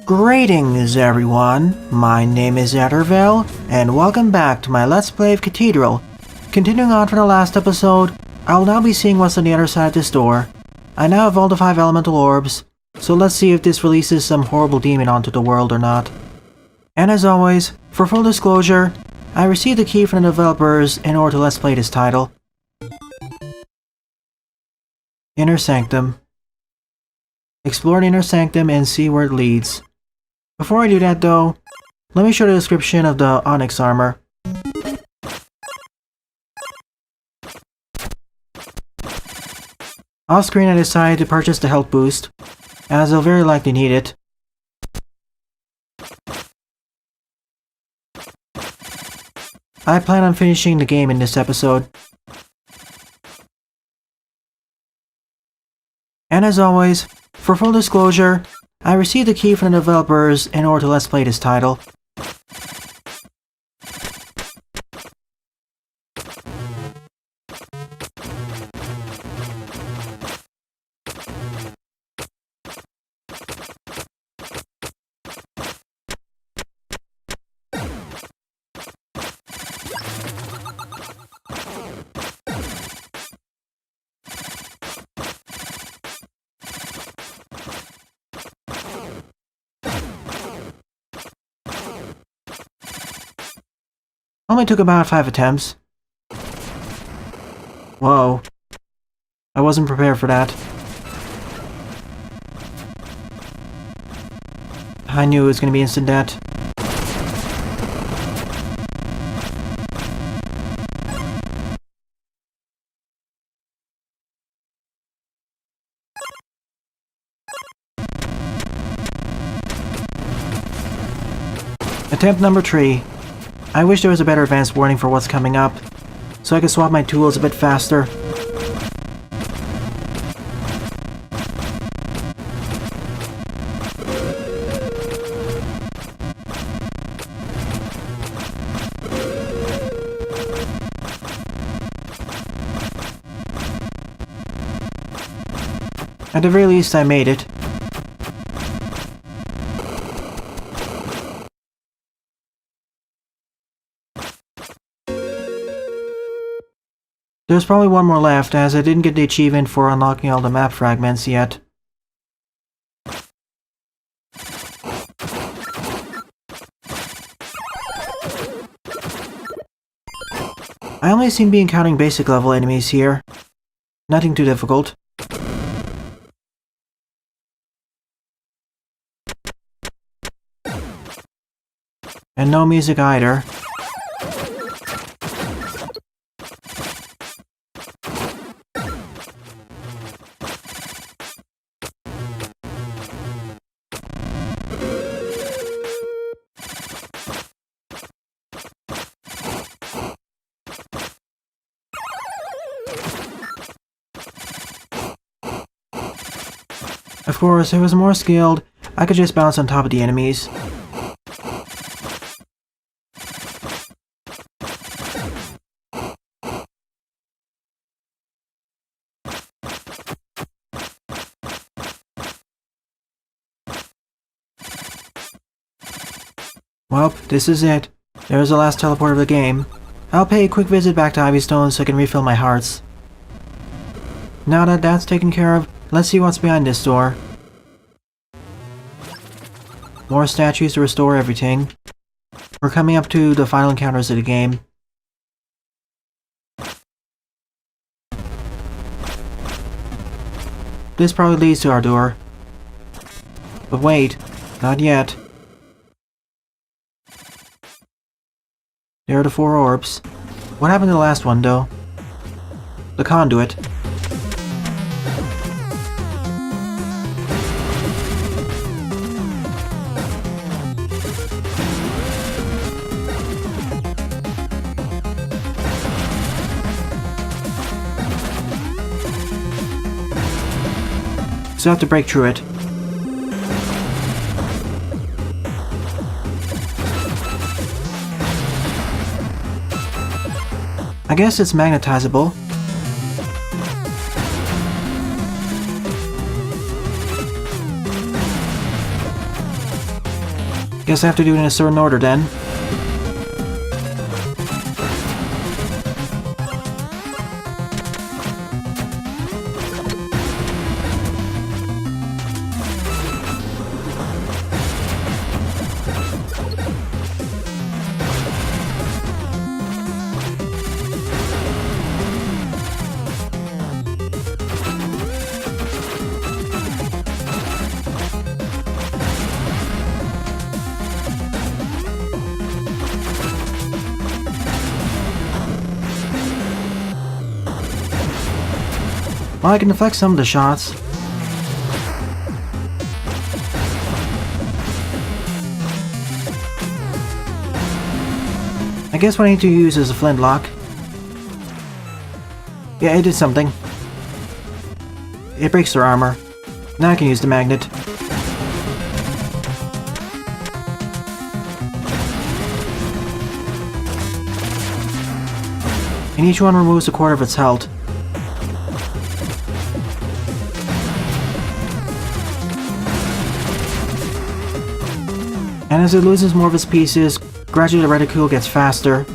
Greetings everyone, my name is Ardur, and welcome back to my Let's Play of Cathedral. Continuing on from the last episode, I will now be seeing what's on the other side of this door. I now have all the 5 elemental orbs, so let's see if this releases some horrible demon onto the world or not. And as always, for full disclosure, I received a key from the developers in order to Let's Play this title. Inner Sanctum. Explore the Inner Sanctum and see where it leads. Before I do that though, let me show the description of the Onyx armor. Off screen I decided to purchase the health boost, as I'll very likely need it. I plan on finishing the game in this episode. And as always, for full disclosure, I received a key from the developers in order to Let's Play this title. Only took about 5 attempts. Whoa. I wasn't prepared for that. I knew it was going to be instant death. Attempt number 3. I wish there was a better advanced warning for what's coming up, so I could swap my tools a bit faster. At the very least, I made it. There's probably one more left, as I didn't get the achievement for unlocking all the map fragments yet. I only seem to be encountering basic level enemies here. Nothing too difficult. And no music either. Of course, if I was more skilled, I could just bounce on top of the enemies. Well, this is it. There's the last teleport of the game. I'll pay a quick visit back to Ivystone so I can refill my hearts. Now that that's taken care of, let's see what's behind this door. More statues to restore everything. We're coming up to the final encounters of the game. This probably leads to Ardur. But wait, not yet. There are the 4 orbs. What happened to the last one, though? The conduit. So I have to break through it. I guess it's magnetizable. Guess I have to do it in a certain order then. Well, I can deflect some of the shots. I guess what I need to use is a flintlock. Yeah, it did something. It breaks their armor. Now I can use the magnet. And each one removes a quarter of its health. And as it loses more of its pieces, gradually the reticule gets faster.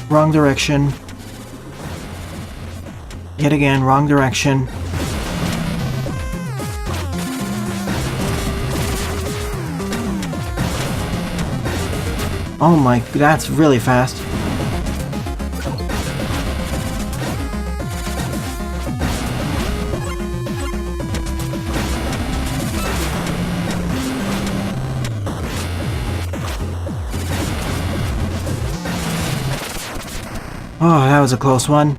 Wrong direction. Yet again, wrong direction. Oh my, that's really fast. Oh, that was a close one.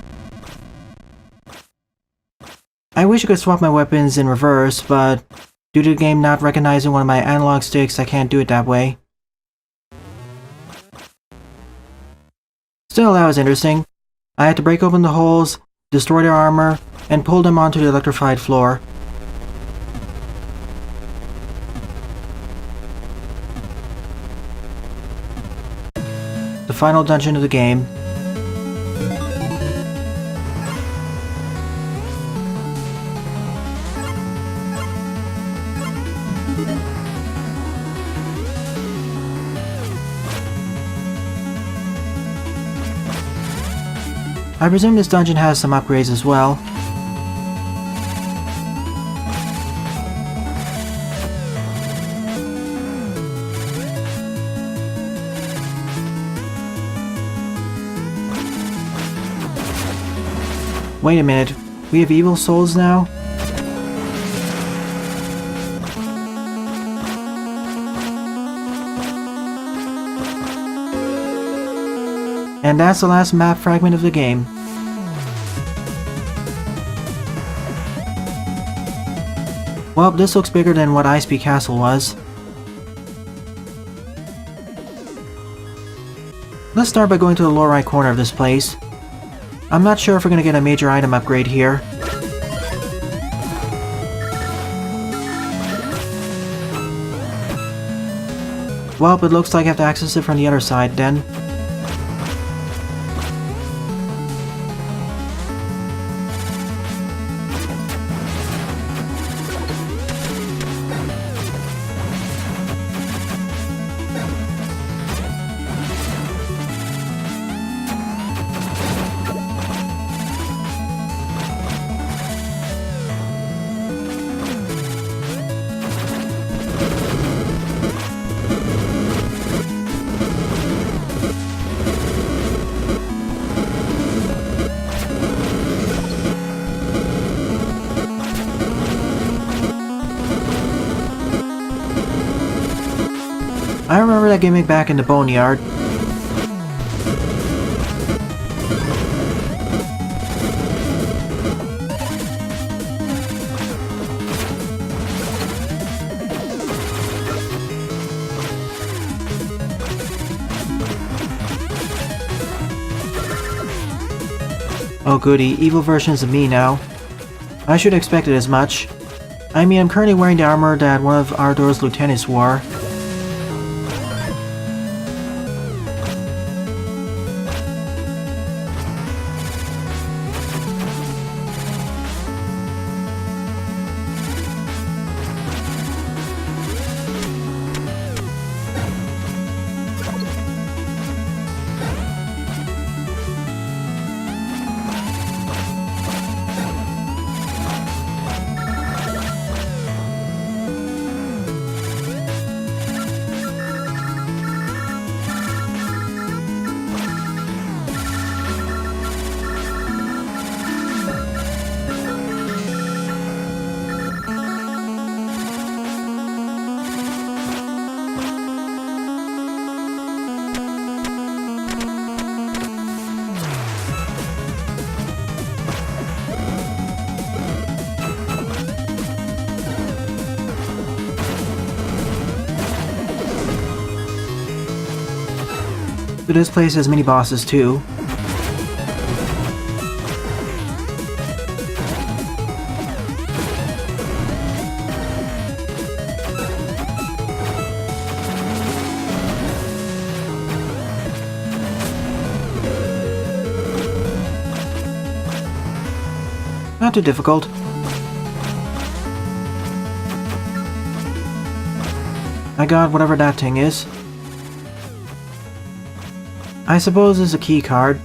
I wish I could swap my weapons in reverse, but due to the game not recognizing one of my analog sticks, I can't do it that way. Still, that was interesting. I had to break open the holes, destroy their armor, and pull them onto the electrified floor. The final dungeon of the game. I presume this dungeon has some upgrades as well. Wait a minute, we have evil souls now? And that's the last map fragment of the game. Well, this looks bigger than what Iceby Castle was. Let's start by going to the lower right corner of this place. I'm not sure if we're gonna get a major item upgrade here. Well, it looks like I have to access it from the other side then. I remember that gimmick back in the Boneyard. Oh goody, evil versions of me now. I should have expected as much. I mean, I'm currently wearing the armor that one of Ardur's lieutenants wore. But this place has mini bosses too. Not too difficult. I got whatever that thing is. I suppose it's a key card.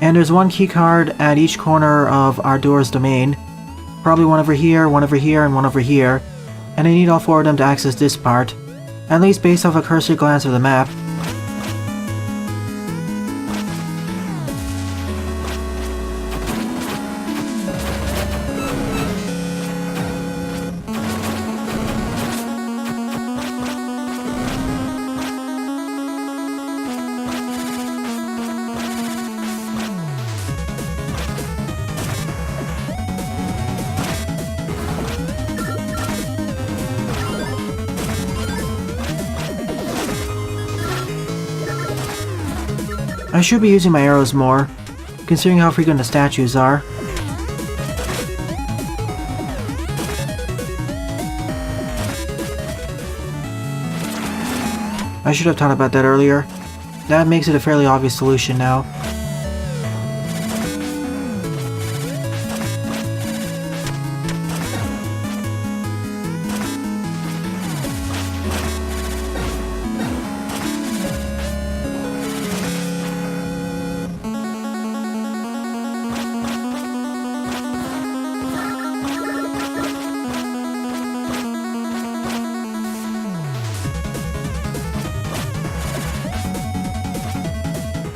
And there's one key card at each corner of Ardur's domain. Probably one over here, and one over here. And I need all four of them to access this part. At least based off a cursory glance of the map. I should be using my arrows more, considering how frequent the statues are. I should have thought about that earlier. That makes it a fairly obvious solution now.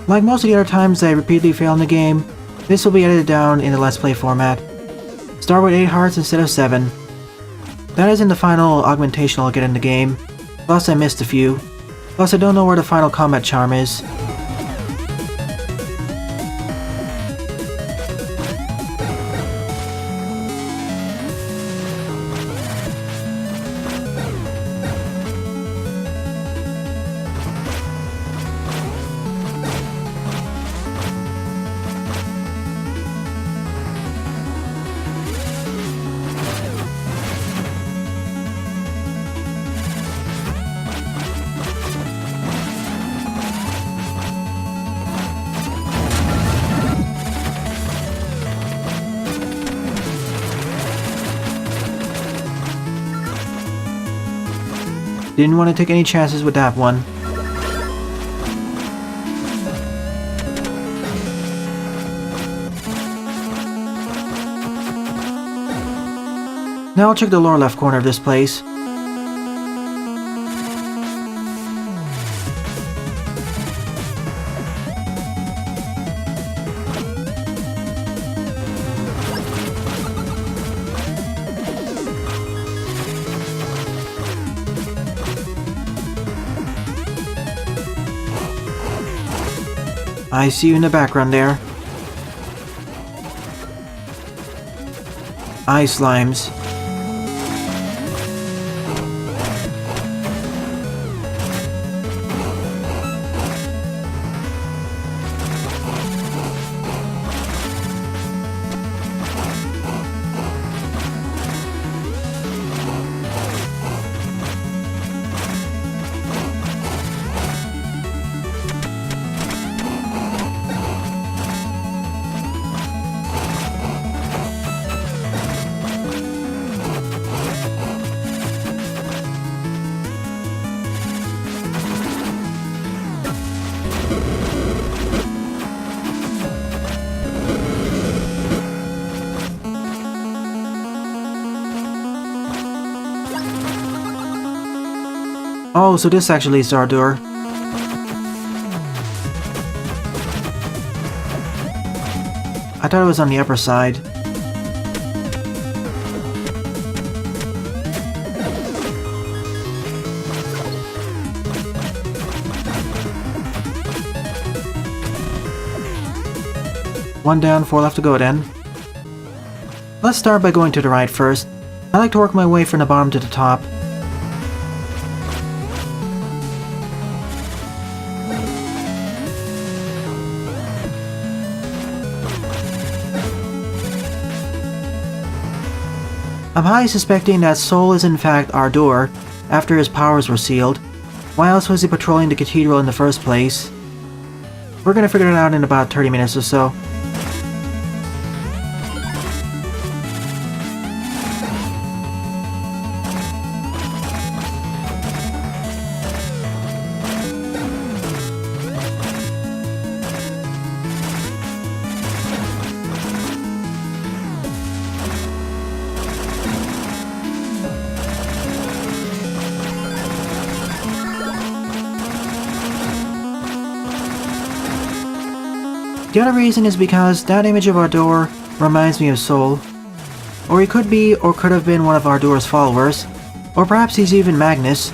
Like most of the other times I repeatedly fail in the game, this will be edited down in the Let's Play format. Start with 8 hearts instead of 7. That isn't the final augmentation I'll get in the game, plus I missed a few, plus I don't know where the final combat charm is. Didn't want to take any chances with that one. Now I'll check the lower left corner of this place. I see you in the background there. Eye slimes. Oh, so this actually is Ardur. I thought it was on the upper side. One down, 4 left to go then. Let's start by going to the right first. I like to work my way from the bottom to the top. I'm highly suspecting that Sol is in fact Ardur, after his powers were sealed. Why else was he patrolling the Cathedral in the first place? We're gonna figure it out in about 30 minutes or so. The other reason is because that image of Ardur reminds me of Sol. Or he could be or could have been one of Ardur's followers. Or perhaps he's even Magnus.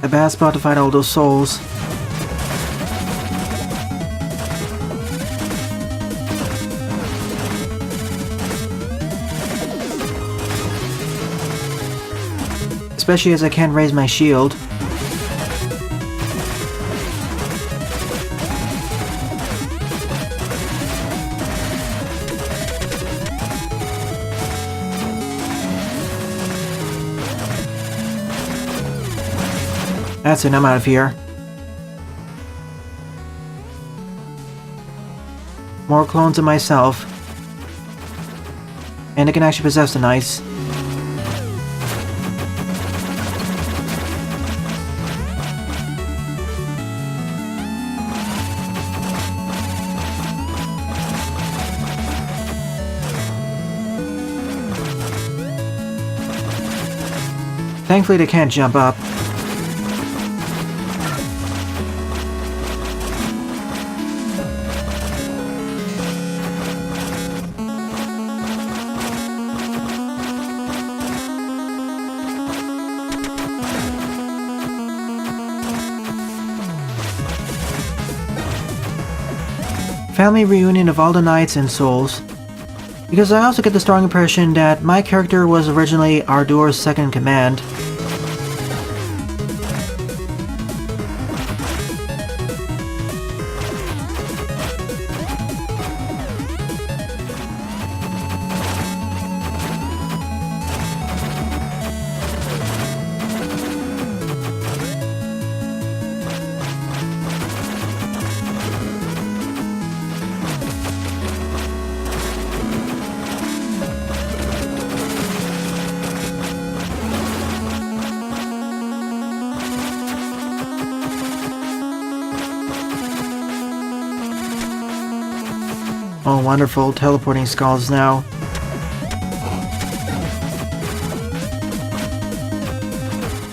A bad spot to find all those souls. Especially as I can't raise my shield. That's it, I'm out of here. More clones of myself. And I can actually possess the knights. Thankfully they can't jump up. Family reunion of all the knights and souls. Because I also get the strong impression that my character was originally Ardur's second in command. Oh, wonderful, teleporting skulls now.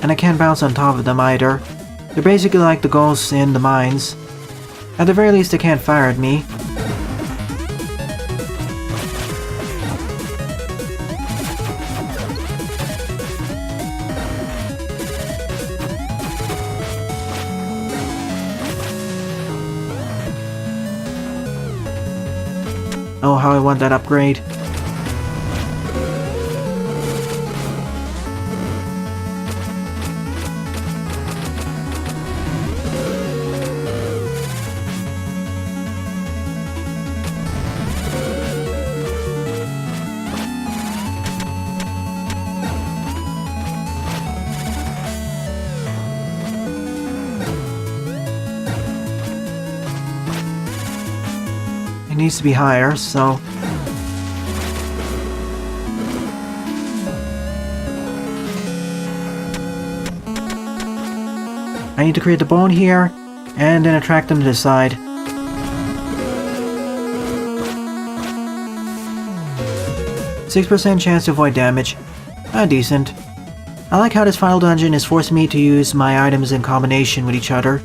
And I can't bounce on top of them either. They're basically like the ghosts in the mines. At the very least, they can't fire at me. Oh, how I want that upgrade. It needs to be higher, so... I need to create the bone here, and then attract them to the side. %6 chance to avoid damage. Decent. I like how this final dungeon is forcing me to use my items in combination with each other.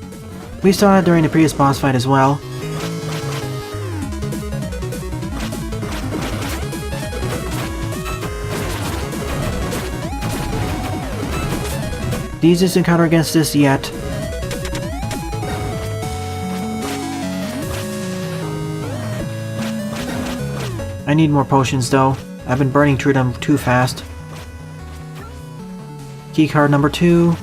We saw that during the previous boss fight as well. The easiest encounter against this yet. I need more potions though. I've been burning through them too fast. Keycard number 2.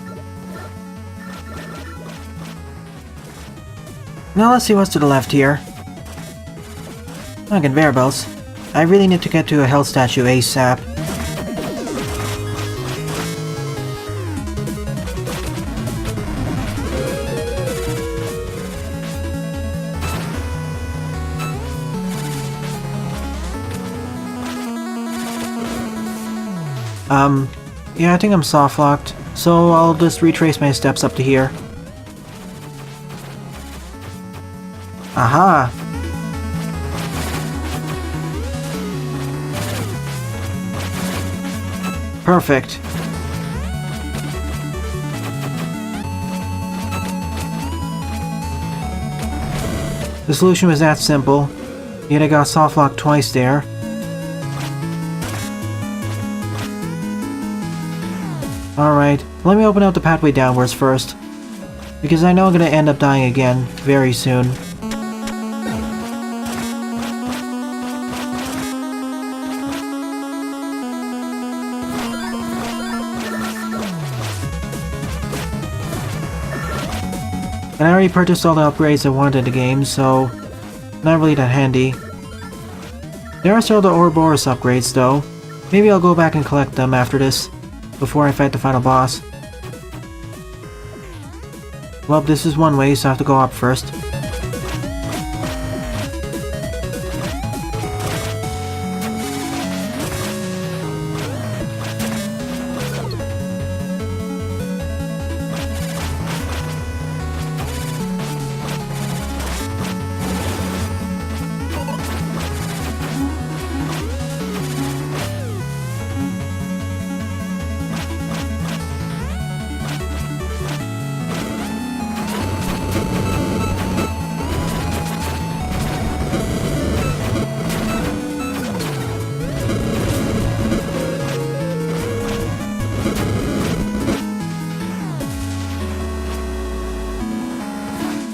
Now let's see what's to the left here. Conveyor belts. I really need to get to a health statue ASAP. Yeah, I think I'm soft-locked, so I'll just retrace my steps up to here. Aha! Perfect. The solution was that simple, yet I got soft-locked twice there. Alright, let me open up the pathway downwards first, because I know I'm gonna end up dying again very soon. And I already purchased all the upgrades I wanted in the game, so not really that handy. There are still the Ouroboros upgrades though. Maybe I'll go back and collect them after this, before I fight the final boss. Well, this is one way, so I have to go up first.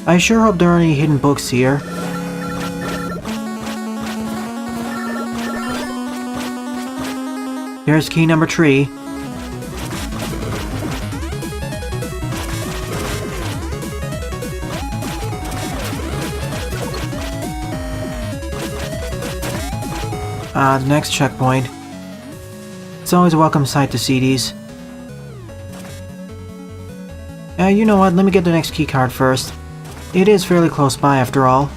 I sure hope there are any hidden books here. Here's key number 3. The next checkpoint. It's always a welcome sight to see these. You know what, let me get the next keycard first. It is fairly close by after all.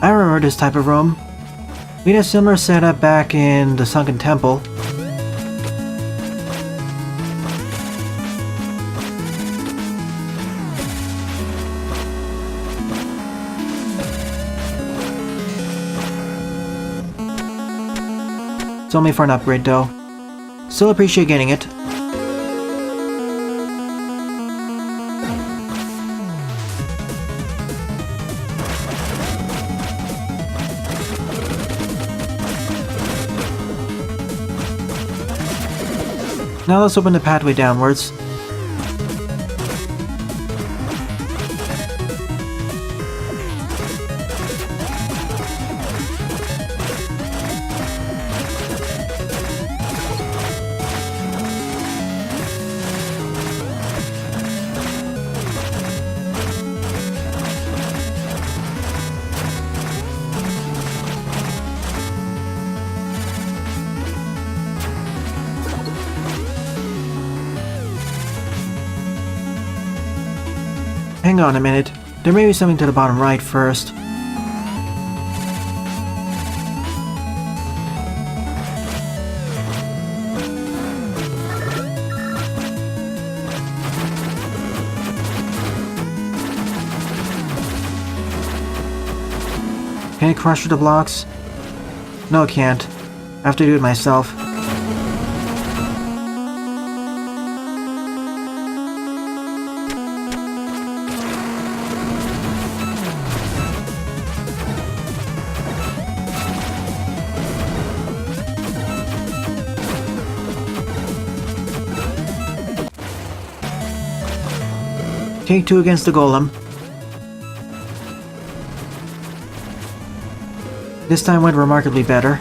I remember this type of room. We had a similar setup back in the Sunken Temple. It's only for an upgrade though. Still appreciate getting it. Now let's open the pathway downwards. Hang on a minute, there may be something to the bottom right first. Can it crush through the blocks? No, it can't. I have to do it myself. Take 2 against the golem. This time went remarkably better.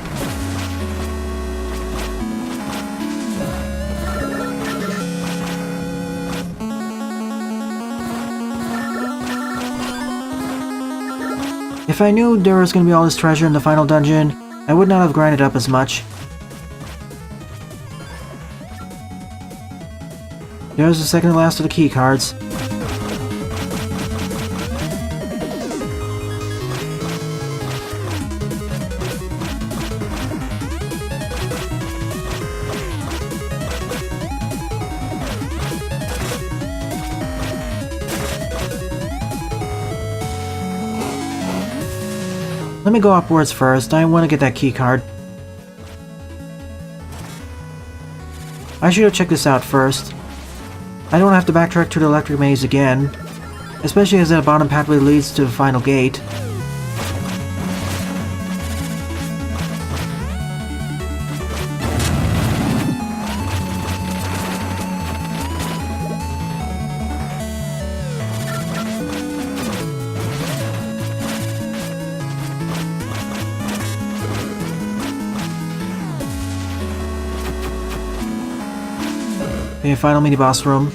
If I knew there was going to be all this treasure in the final dungeon, I would not have grinded up as much. There's the second to last of the key cards. Let me go upwards first, I want to get that key card. I should have checked this out first. I don't have to backtrack to the electric maze again, especially as that bottom pathway leads to the final gate. Okay, final mini-boss room.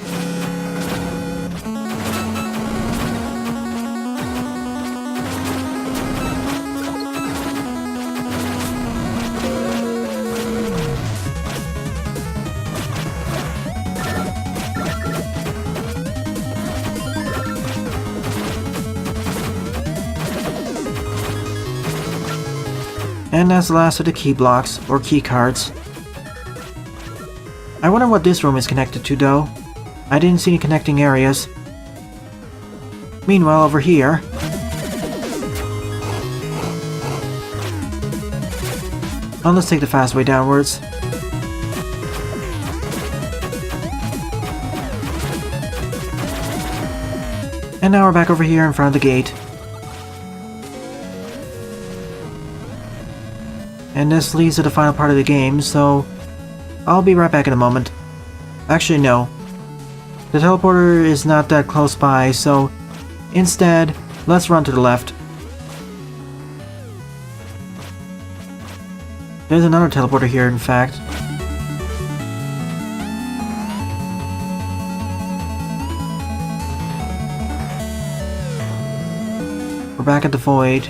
And that's the last of the key blocks, or key cards. I wonder what this room is connected to though. I didn't see any connecting areas. Meanwhile, over here... Oh, let's take the fast way downwards. And now we're back over here in front of the gate. And this leads to the final part of the game, so... I'll be right back in a moment. Actually, no. The teleporter is not that close by, so... Instead, let's run to the left. There's another teleporter here, in fact. We're back at the void.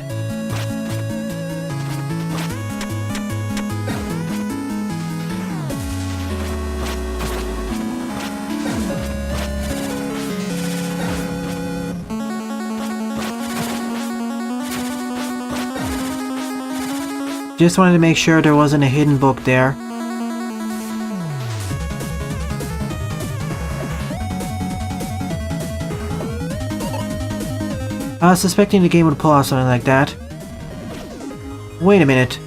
Just wanted to make sure there wasn't a hidden book there. I was suspecting the game would pull off something like that. Wait a minute.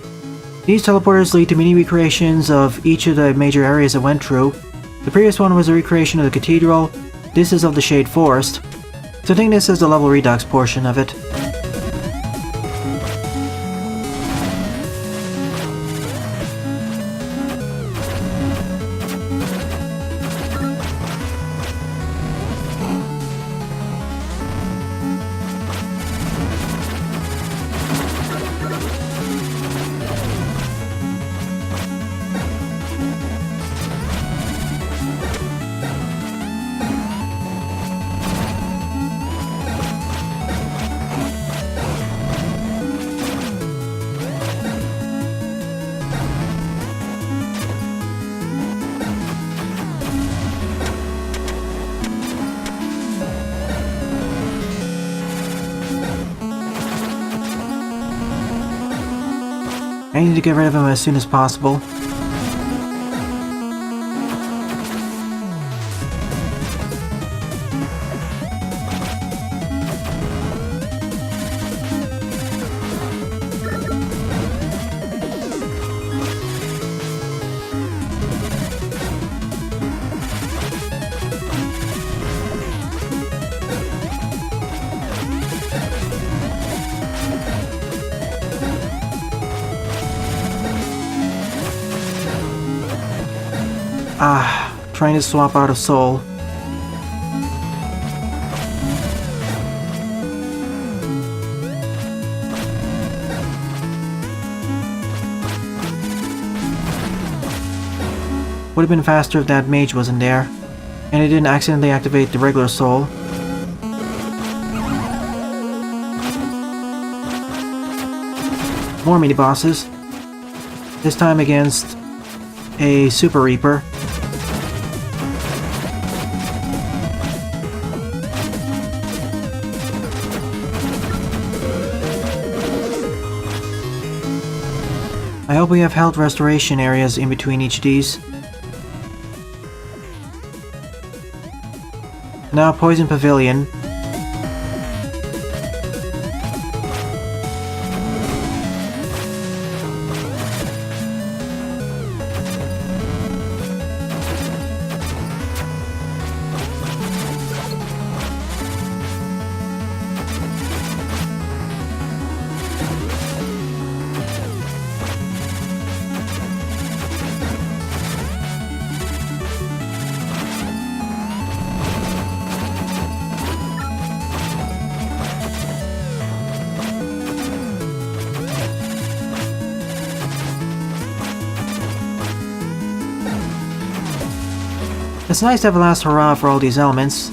These teleporters lead to mini recreations of each of the major areas I went through. The previous one was a recreation of the Cathedral. This is of the Shade Forest. So I think this is the level redux portion of it. I need to get rid of him as soon as possible. Trying to swap out a soul. Would have been faster if that mage wasn't there, and it didn't accidentally activate the regular soul. More mini-bosses. This time against a Super Reaper. I hope we have health restoration areas in between each of these. Now Poison Pavilion. It's nice to have a last hurrah for all these elements.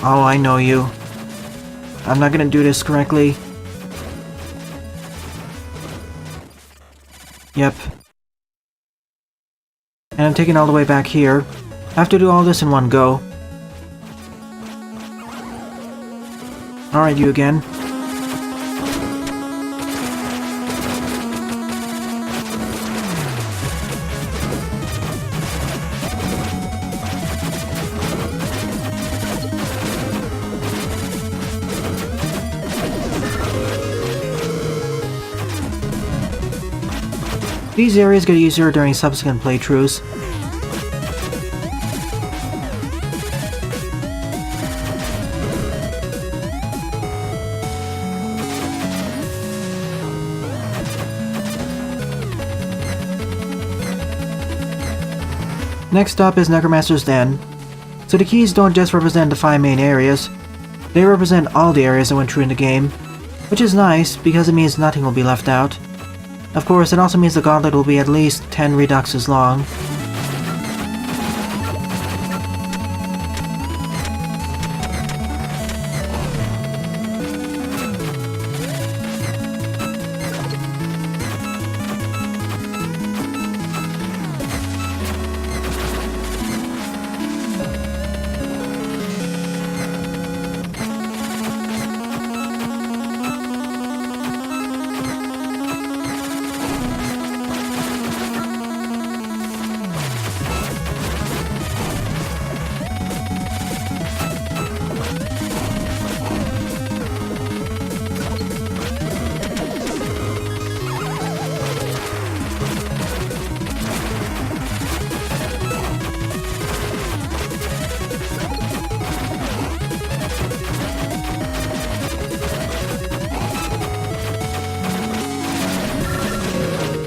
Oh, I know you. I'm not gonna do this correctly. Yep. And I'm taking all the way back here. I have to do all this in one go. Alright, you again. These areas get easier during subsequent playthroughs. Next up is Necromancer's Den. So the keys don't just represent the 5 main areas, they represent all the areas that went through in the game, which is nice because it means nothing will be left out. Of course, it also means the gauntlet will be at least 10 reduxes long.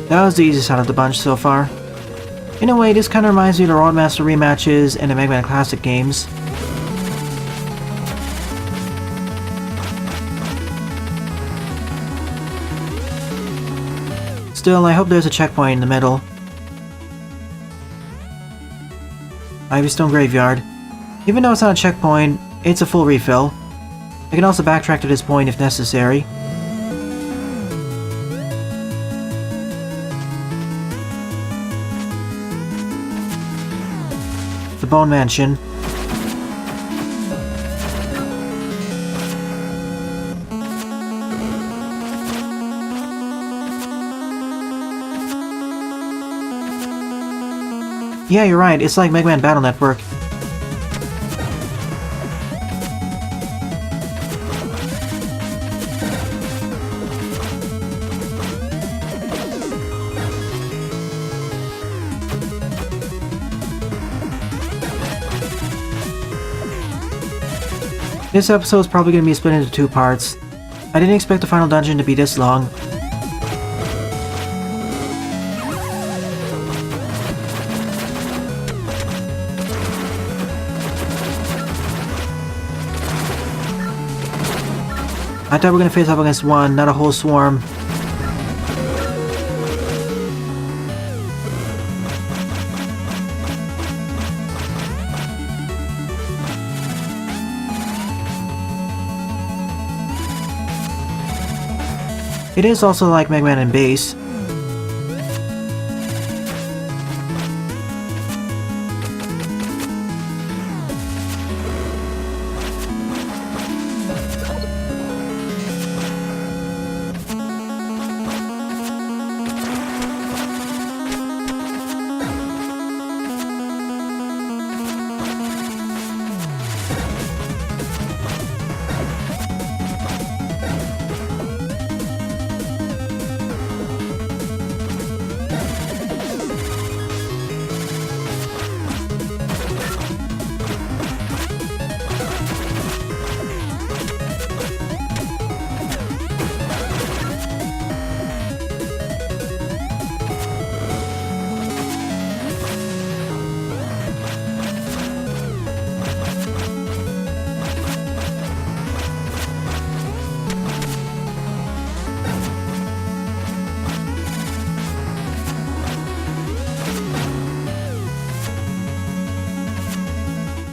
That was the easiest out of the bunch so far. In a way, this kinda reminds me of the Roadmaster rematches and the Mega Man Classic games. Still, I hope there's a checkpoint in the middle. Ivy Stone Graveyard. Even though it's not a checkpoint, it's a full refill. I can also backtrack to this point if necessary. The Bone Mansion. Yeah, you're right, it's like Mega Man Battle Network. This episode is probably going to be split into 2 parts. I didn't expect the final dungeon to be this long. I thought we were going to face off against one, not a whole swarm. It is also like Mega Man and Bass.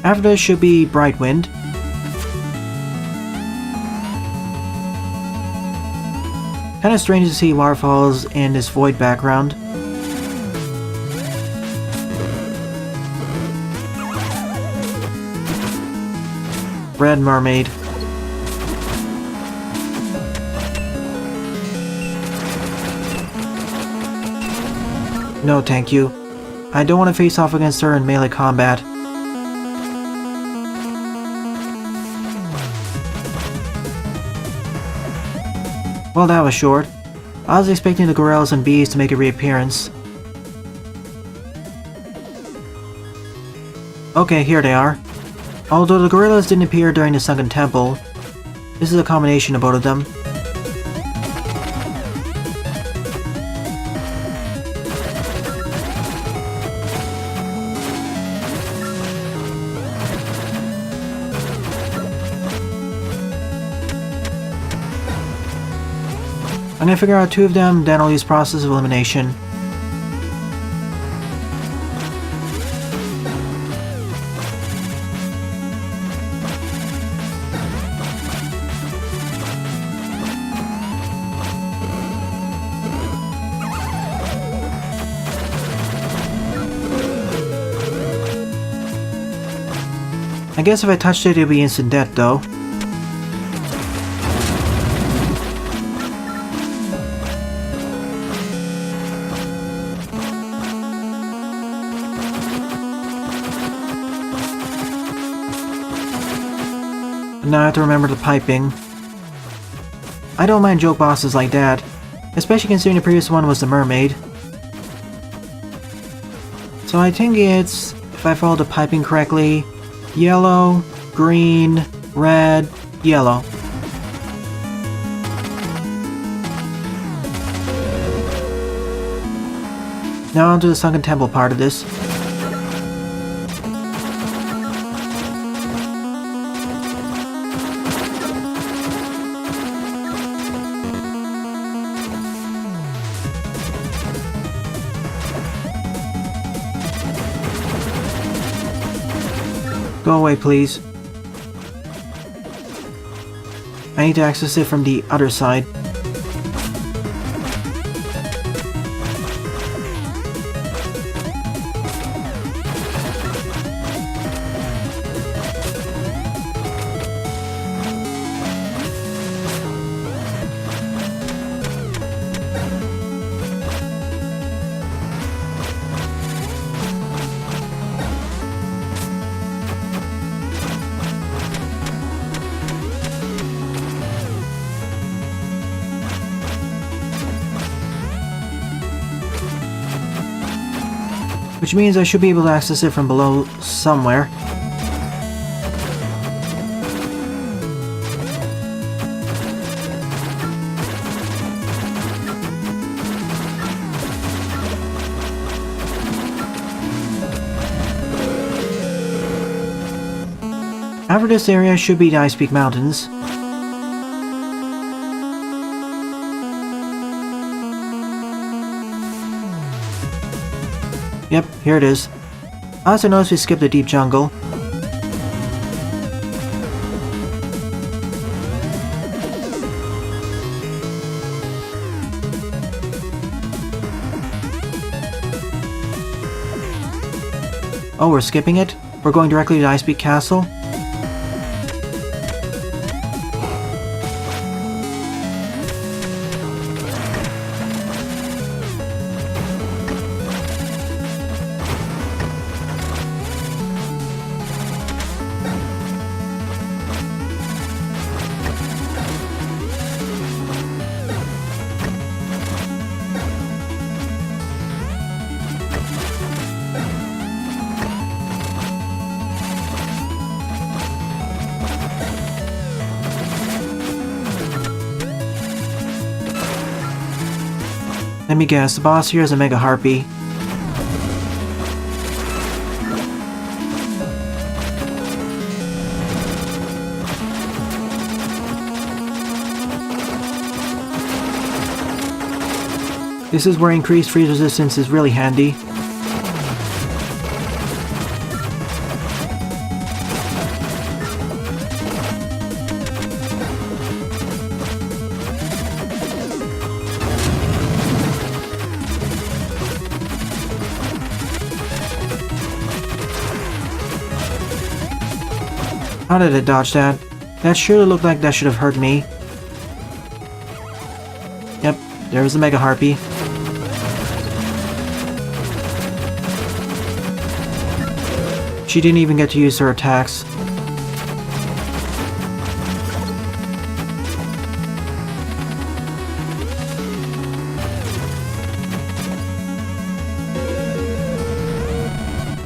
After this should be Bright Wind. Kinda strange to see waterfalls in this void background. Red Mermaid. No thank you. I don't want to face off against her in melee combat. Well, that was short. I was expecting the gorillas and bees to make a reappearance. Okay, here they are. Although the gorillas didn't appear during the Sunken Temple, this is a combination of both of them. I'm gonna figure out 2 of them, then I'll use process of elimination. I guess if I touched it, it'd be instant death though. Now I have to remember the piping. I don't mind joke bosses like that, especially considering the previous one was the mermaid. So I think it's, if I follow the piping correctly, yellow, green, red, yellow. Now onto the sunken temple part of this. Go away, please. I need to access it from the other side. Which means I should be able to access it from below somewhere. After this area should be the Ice Peak Mountains. Yep, here it is. I also noticed we skipped the deep jungle. Oh, we're skipping it? We're going directly to Ice Peak Castle? Let me guess, the boss here is a Mega Harpy. This is where increased freeze resistance is really handy. How did it dodge that? That surely looked like that should have hurt me. Yep, there's the Mega Harpy. She didn't even get to use her attacks.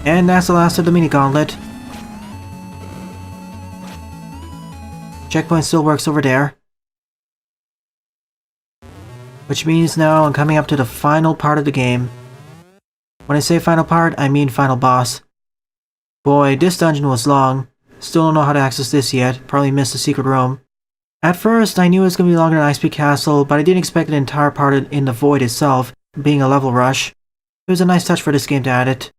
And that's the last of the mini gauntlet. Checkpoint still works over there. Which means now I'm coming up to the final part of the game. When I say final part, I mean final boss. Boy, this dungeon was long. Still don't know how to access this yet. Probably missed the secret room. At first, I knew it was going to be longer than Icepeak Castle, but I didn't expect an entire part in the void itself being a level rush. It was a nice touch for this game to add it.